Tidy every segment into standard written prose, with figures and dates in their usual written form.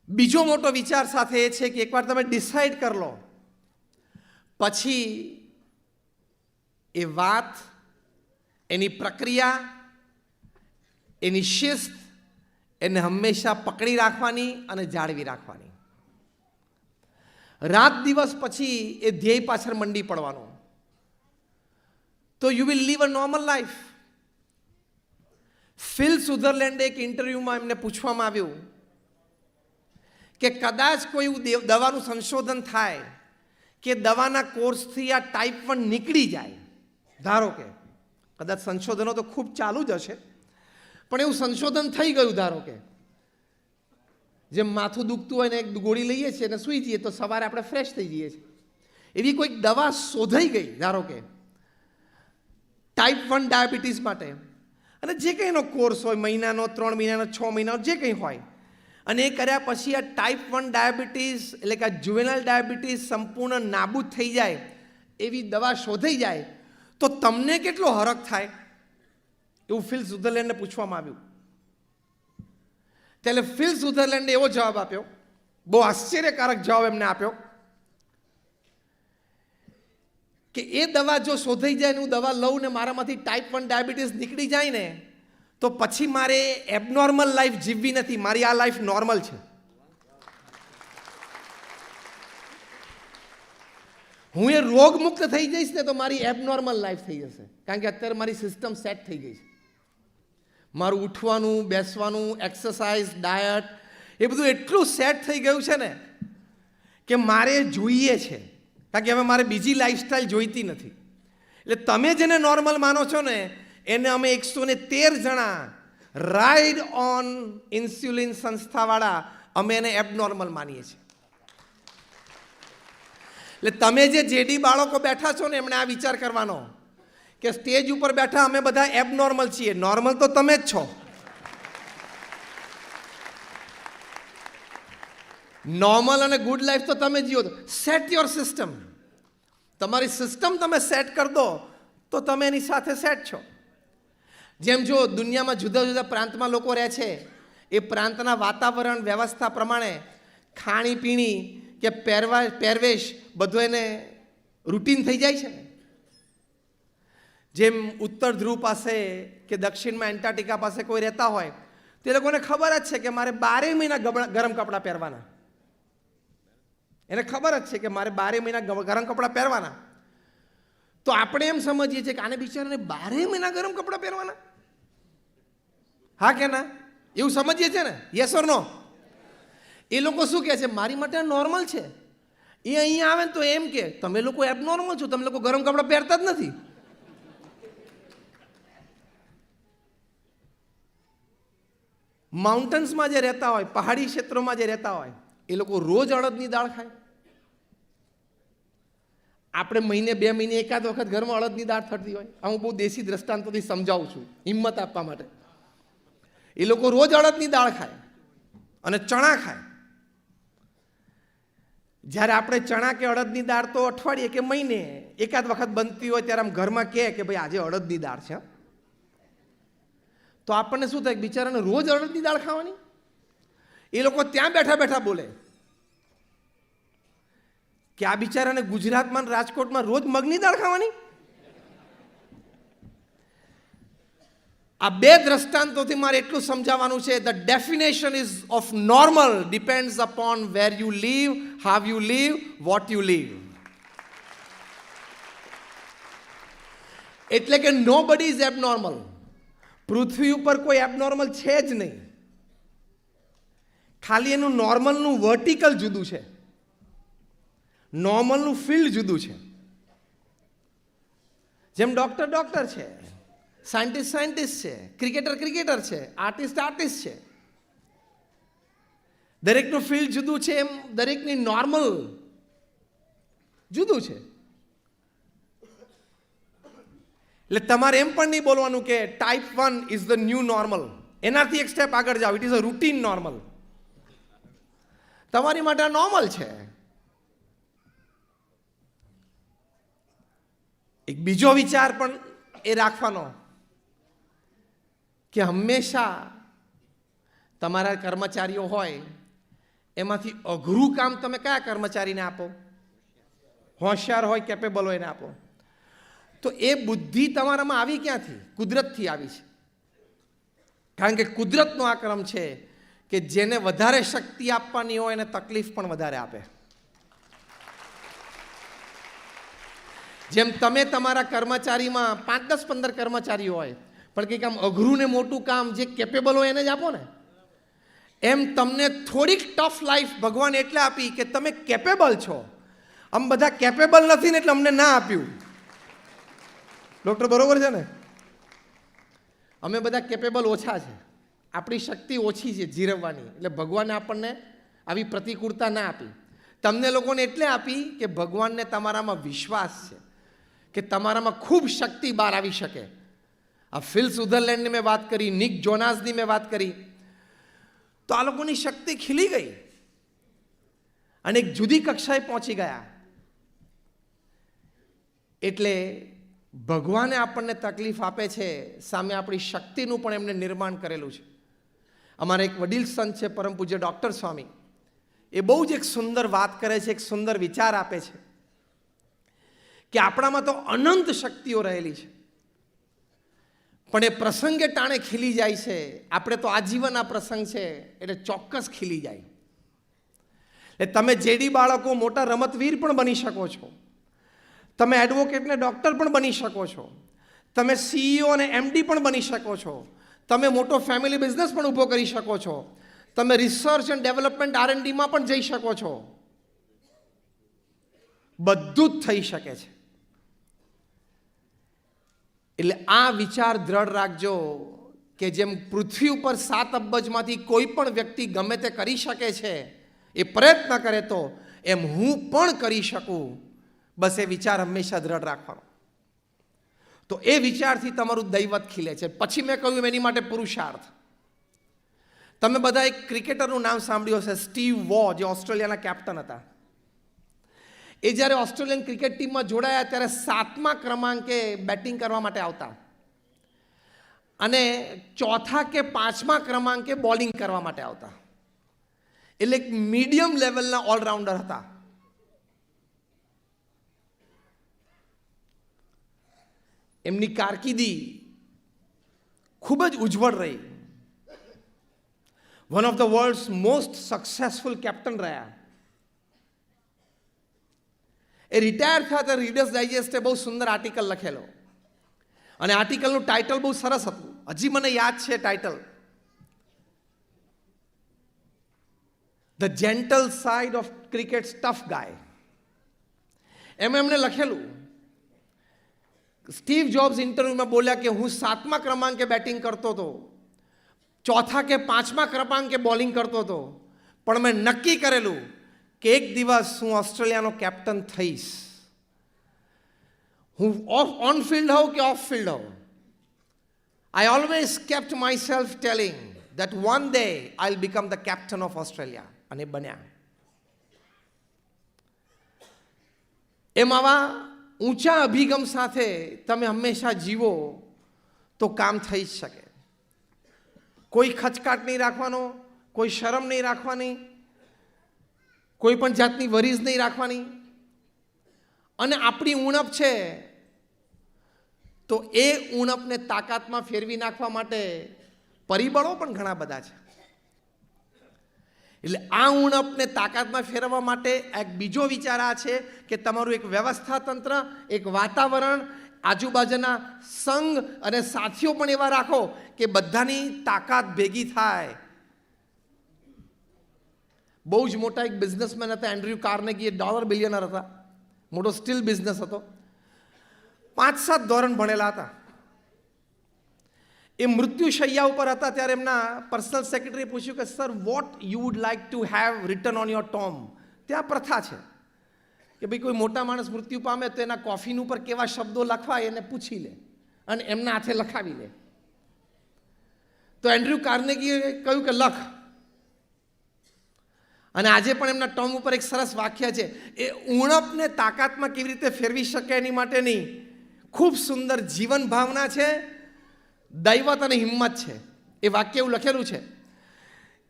બીજો મોટો વિચાર સાથે એ છે કે એકવાર તમે ડિસાઈડ કરી લો પછી એ વાત, એની પ્રક્રિયા, એની શિસ્ત એને હંમેશા પકડી રાખવાની અને જાળવી રાખવાની. રાત દિવસ પછી એ ધ્યેય પાછળ મંડી પડવાનો, તો you will live a normal life. Phil સુધરલેન્ડે એક ઇન્ટરવ્યુમાં એમને પૂછવામાં આવ્યું કે કદાચ કોઈ એવું દવાનું સંશોધન થાય કે દવાના કોર્સથી આ ટાઈપ 1 નીકળી જાય, ધારો કે કદાચ સંશોધનો તો ખૂબ ચાલુ જ હશે, પણ એવું સંશોધન થઈ ગયું, ધારો કે જેમ માથું દુખતું હોય ને એક ગોળી લઈએ છીએ અને સૂઈ જઈએ તો સવારે આપણે ફ્રેશ થઈ જઈએ છીએ, એવી કોઈક દવા શોધાઈ ગઈ ધારો કે ટાઈપ 1 ડાયાબિટીસ માટે, અને જે કંઈ એનો કોર્સ હોય, મહિનાનો, 3 મહિનાનો, 6 મહિનાનો, જે કંઈ હોય, અને એ કર્યા પછી આ ટાઈપ 1 ડાયાબિટીસ એટલે કે આ જુવેનાઇલ ડાયાબિટીસ સંપૂર્ણ નાબૂદ થઈ જાય એવી દવા શોધાઈ જાય તો તમને કેટલો હરખ થાય, એવું ફિલ સુધરલેન્ડને પૂછવામાં આવ્યું. ત્યારે ફિલ સુધરલેન્ડે એવો જવાબ આપ્યો, બહુ આશ્ચર્યકારક જવાબ એમને આપ્યો કે એ દવા જો શોધાઈ જાય ને હું દવા લઉં ને મારામાંથી ટાઈપ 1 ડાયાબિટીસ નીકળી જાય ને તો પછી મારે એબનોર્મલ લાઈફ જીવવી નથી, મારી આ લાઈફ નોર્મલ છે. હું એ રોગમુક્ત થઈ જઈશ ને તો મારી એબનોર્મલ લાઈફ થઈ જશે, કારણ કે અત્યારે મારી સિસ્ટમ સેટ થઈ ગઈ છે. મારું ઉઠવાનું, બેસવાનું, એક્સરસાઇઝ, ડાયટ એ બધું એટલું સેટ થઈ ગયું છે ને કે મારે જોઈએ છે, કારણ કે હવે મારે બીજી લાઈફસ્ટાઈલ જોઈતી નથી. એટલે તમે જેને નોર્મલ માનો છો ને એને અમે 113 જણા રાઇડ ઓન ઇન્સ્યુલિન સંસ્થાવાળા અમે એને એબનોર્મલ માનીએ છીએ. એટલે તમે જે જેડી બાળકો બેઠા છો ને એમણે આ વિચાર કરવાનો કે સ્ટેજ ઉપર બેઠા અમે બધા એબનોર્મલ છીએ, નોર્મલ તો તમે જ છો. નોર્મલ અને ગુડ લાઈફ તો તમે જીવો. Set your system. તમારી સિસ્ટમ તમે સેટ કરી દો તો તમે એની સાથે સેટ છો. જેમ જો દુનિયામાં જુદા જુદા પ્રાંતમાં લોકો રહે છે, એ પ્રાંતના વાતાવરણ વ્યવસ્થા પ્રમાણે ખાણીપીણી કે પહેરવેશ બધું એને રૂટીન થઈ જાય છે. જેમ ઉત્તર ધ્રુવ પાસે કે દક્ષિણમાં એન્ટાર્કટિકા પાસે કોઈ રહેતા હોય તે લોકોને ખબર જ છે કે મારે 12 મહિના ગરમ કપડાં પહેરવાના, એને ખબર જ છે કે મારે 12 મહિના ગરમ કપડાં પહેરવાના. તો આપણે એમ સમજીએ છીએ કે આને બિચારાને 12 મહિના ગરમ કપડાં પહેરવાના, હા કે ના, એવું સમજીએ છીએ ને, યસ ઓર નો? એ લોકો શું કહે છે, મારી માટે નોર્મલ છે. એ અહીંયા આવે ને તો એમ કે તમે લોકો એબનોર્મલ છો, તમે લોકો ગરમ કપડાં પહેરતા જ નથી. માઉન્ટેન્સમાં જે રહેતા હોય, પહાડી ક્ષેત્રોમાં જે રહેતા હોય, એ લોકો રોજ અડદની દાળ ખાય. આપણે મહિને 2 મહિને એકાદ વખત ઘરમાં અડદની દાળ થતી હોય. હું બહુ દેશી દ્રષ્ટાંતોથી સમજાવું છું હિંમત આપવા માટે. એ લોકો રોજ અડદની દાળ ખાય અને ચણા ખાય. જ્યારે આપણે ચણા કે અડદની દાળ તો અઠવાડિયે કે મહિને એકાદ વખત બનતી હોય ત્યારે આમ ઘરમાં કહે કે ભાઈ આજે અડદની દાળ છે, તો આપણને શું થાય, બિચારાને રોજ અડદની દાળ ખાવાની. એ લોકો ત્યાં બેઠા બેઠા બોલે કે આ બિચારાને ગુજરાતમાં રાજકોટમાં રોજ મગની દાળ ખાવાની. આ 2 દ્રષ્ટાંતોથી મારે એટલું સમજાવવાનું છે, the definition is of normal depends upon where you live, how you live, what you live. એટલે કે નોબડી ઇઝ એબનોર્મલ. પૃથ્વી ઉપર કોઈ એબનોર્મલ છે જ નહીં, ખાલી એનું નોર્મલનું વર્ટિકલ જુદું છે, નોર્મલનું ફિલ્ડ જુદું છે. જેમ ડૉક્ટર ડૉક્ટર છે, સાયન્ટિસ્ટ સાયન્ટિસ્ટ છે, ક્રિકેટર ક્રિકેટર છે, આર્ટિસ્ટ આર્ટિસ્ટ છે. દરેકનું ફિલ્ડ જુદું છે, એમ દરેકની નોર્મલ જુદું છે. એટલે તમારે એમ પણ નહીં બોલવાનું કે type 1 is the new normal. એનાથી એક સ્ટેપ આગળ જાઓ, it is a routine normal. તમારી માટે આ નોર્મલ છે. એક બીજો વિચાર પણ એ રાખવાનો કે હંમેશા તમારા કર્મચારીઓ હોય એમાંથી અઘરું કામ તમે કયા કર્મચારીને આપો? હોશિયાર હોય, કેપેબલ હોય એને આપો. તો એ બુદ્ધિ તમારામાં આવી ક્યાંથી? કુદરતથી આવી છે. કારણ કે કુદરતનો આ ક્રમ છે કે જેને વધારે શક્તિ આપવાની હોય એને તકલીફ પણ વધારે આપે. જેમ તમે તમારા કર્મચારીમાં 5, 10, 15 કર્મચારીઓ હોય, પણ કંઈક આમ અઘરું ને મોટું કામ જે કેપેબલ હોય એને જ આપો ને. એમ તમને થોડીક ટફ લાઈફ ભગવાન એટલે આપી કે તમે કેપેબલ છો. આમ બધા કેપેબલ નથી ને એટલે અમને ના આપ્યું. ડૉક્ટર બરોબર છે ને? અમે બધા કેપેબલ ઓછા છે, આપણી શક્તિ ઓછી છે જીરવવાની, એટલે ભગવાને આપણને આવી પ્રતિકૂળતા ના આપી. તમને લોકોને એટલે આપી કે ભગવાનને તમારામાં વિશ્વાસ છે કે તમારામાં ખૂબ શક્તિ બહાર આવી શકે. આ ફિલ સુધરલેન્ડની મેં વાત કરી, નિક જોનાસની મેં વાત કરી, તો આ લોકોની શક્તિ ખીલી ગઈ અને એક જુદી કક્ષાએ પહોંચી ગયા. એટલે ભગવાને આપણને તકલીફ આપે છે, સામે આપણી શક્તિનું પણ એમને નિર્માણ કરેલું છે. અમારા એક વડીલ સંત છે પરમ પૂજ્ય ડૉક્ટર સ્વામી, એ બહુ જ એક સુંદર વાત કરે છે, એક સુંદર વિચાર આપે છે કે આપણામાં તો અનંત શક્તિઓ રહેલી છે, પણ એ પ્રસંગે ટાણે ખીલી જાય છે. આપણે તો આજીવન આ પ્રસંગ છે એટલે ચોક્કસ ખીલી જાય. એટલે તમે જેડી બાળકો મોટા રમતવીર પણ બની શકો છો, તમે એડવોકેટ ને ડૉક્ટર પણ બની શકો છો, તમે CEO અને MD પણ બની શકો છો, તમે મોટો ફેમિલી બિઝનેસ પણ ઊભો કરી શકો છો, તમે રિસર્ચ એન્ડ ડેવલપમેન્ટ R&Dમાં પણ જઈ શકો છો. બધું જ થઈ શકે છે. એટલે આ વિચાર દ્રઢ રાખજો કે જેમ પૃથ્વી ઉપર 7 અબજમાંથી કોઈ પણ વ્યક્તિ ગમે તે કરી શકે છે, એ પ્રયત્ન કરે તો એમ હું પણ કરી શકું. બસ એ વિચાર હંમેશા દ્રઢ રાખવાનો. તો એ વિચારથી તમારું દૈવત ખીલે છે. પછી મેં કહ્યું એની માટે પુરુષાર્થ. તમે બધા એક ક્રિકેટરનું નામ સાંભળ્યું હશે, સ્ટીવ વૉ, જે ઓસ્ટ્રેલિયાના કેપ્ટન હતા. એ જ્યારે ઓસ્ટ્રેલિયન ક્રિકેટ ટીમમાં જોડાયા ત્યારે 7મા ક્રમાંકે બેટિંગ કરવા માટે આવતા અને 4થા કે 5મા ક્રમાંકે બોલિંગ કરવા માટે આવતા. એટલે એક મીડિયમ લેવલના ઓલરાઉન્ડર હતા. એમની કારકિર્દી ખૂબ જ ઉજ્જવળ રહી. One of the world's most successful captain રહ્યા. એ રિટાયર થયા ત્યારે રીડર્સ ડાયજેસ્ટે બહુ સુંદર આર્ટિકલ લખેલો અને આર્ટિકલનું ટાઇટલ બહુ સરસ હતું. હજી મને યાદ છે title, the gentle side of cricket tough guy. એમાં એમણે લખેલું, સ્ટીવ જોબ્સ ઇન્ટરવ્યુમાં બોલ્યા કે હું 7મા ક્રમાંકે બેટિંગ કરતો હતો, 4થા કે 5મા ક્રમાંકે બોલિંગ કરતો હતો, પણ મેં નક્કી કરેલું કે એક દિવસ હું ઓસ્ટ્રેલિયાનો કેપ્ટન થઈશ. હું ઓન ફિલ્ડ હોઉં કે ઓફ ફિલ્ડ હોઉં, I always kept my self telling that one day I will become the captain of Australia. અને બન્યા. એમ આવા ઊંચા અભિગમ સાથે તમે હંમેશા જીવો તો કામ થઈ જ શકે. કોઈ ખચકાટ નહીં રાખવાનો, કોઈ શરમ નહીં રાખવાની, કોઈ પણ જાતની વરીઝ નહીં રાખવાની. અને આપણી ઉણપ છે તો એ ઉણપને તાકાતમાં ફેરવી નાખવા માટે પરિબળો પણ ઘણા બધા છે. એટલે આ ઉણપને તાકાતમાં ફેરવવા માટે એક બીજો વિચાર આ છે કે તમારું એક વ્યવસ્થા તંત્ર, એક વાતાવરણ, આજુબાજુના સંઘ અને સાથીઓ પણ એવા રાખો કે બધાની તાકાત ભેગી થાય. બહુ જ મોટા એક બિઝનેસમેન હતા એન્ડ્રયુ કાર્નેગી, $1 બિલિયનર હતા, મોટો સ્ટીલ બિઝનેસ હતો, 5-7 ધોરણ ભણેલા હતા. એ મૃત્યુશૈયા ઉપર હતા ત્યારે એમના પર્સનલ સેક્રેટરીએ પૂછ્યું કે sir what you would like to have return on your Tom. ત્યાં પ્રથા છે કે ભાઈ કોઈ મોટા માણસ મૃત્યુ પામે તો એના કોફિન ઉપર કેવા શબ્દો લખવાય એને પૂછી લે અને એમના હાથે લખાવી લે. તો એન્ડ્રયુ કાર્નેગીએ કહ્યું કે લખ. અને આજે પણ એમના ટોમ ઉપર એક સરસ વાક્ય છે, એ ઉણપને તાકાતમાં કેવી રીતે ફેરવી શકે એની માટેની ખૂબ સુંદર જીવન ભાવના છે, દૈવત અને હિંમત છે. એ વાક્ય એવું લખેલું છે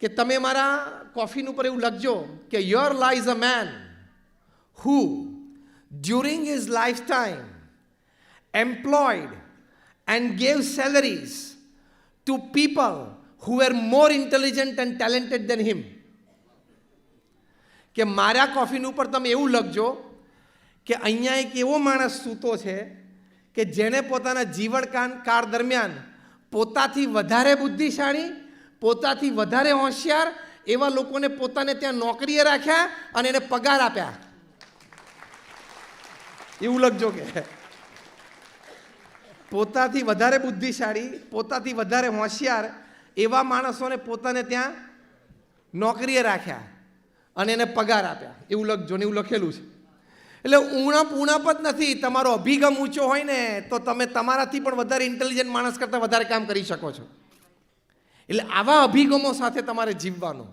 કે તમે મારા કોફીન ઉપર એવું લખજો કે your lies a man who during his lifetime employed and gave salaries to people who were more intelligent and talented than him. કે મારા કોફીન ઉપર તમે એવું લખજો કે અહીંયા એક એવો માણસ સૂતો છે કે જેણે પોતાના જીવનકાળ દરમિયાન પોતાથી વધારે બુદ્ધિશાળી, પોતાથી વધારે હોશિયાર એવા લોકોને પોતાને ત્યાં નોકરીએ રાખ્યા અને એને પગાર આપ્યા. એવું લખજો કે પોતાથી વધારે બુદ્ધિશાળી, પોતાથી વધારે હોશિયાર એવા માણસોને પોતાને ત્યાં નોકરીએ રાખ્યા અને એને પગાર આપ્યા. એવું લખજો ને એવું લખેલું છે. એટલે ઉણપ જ નથી. તમારો અભિગમ ઊંચો હોય ને તો તમે તમારાથી પણ વધારે ઇન્ટેલિજન્ટ માણસ કરતાં વધારે કામ કરી શકો છો. એટલે આવા અભિગમો સાથે તમારે જીવવાનું.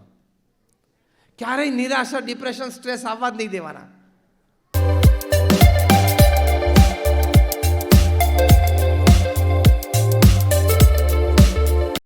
ક્યારેય નિરાશા, ડિપ્રેશન, સ્ટ્રેસ આવવા જ નહીં દેવાના.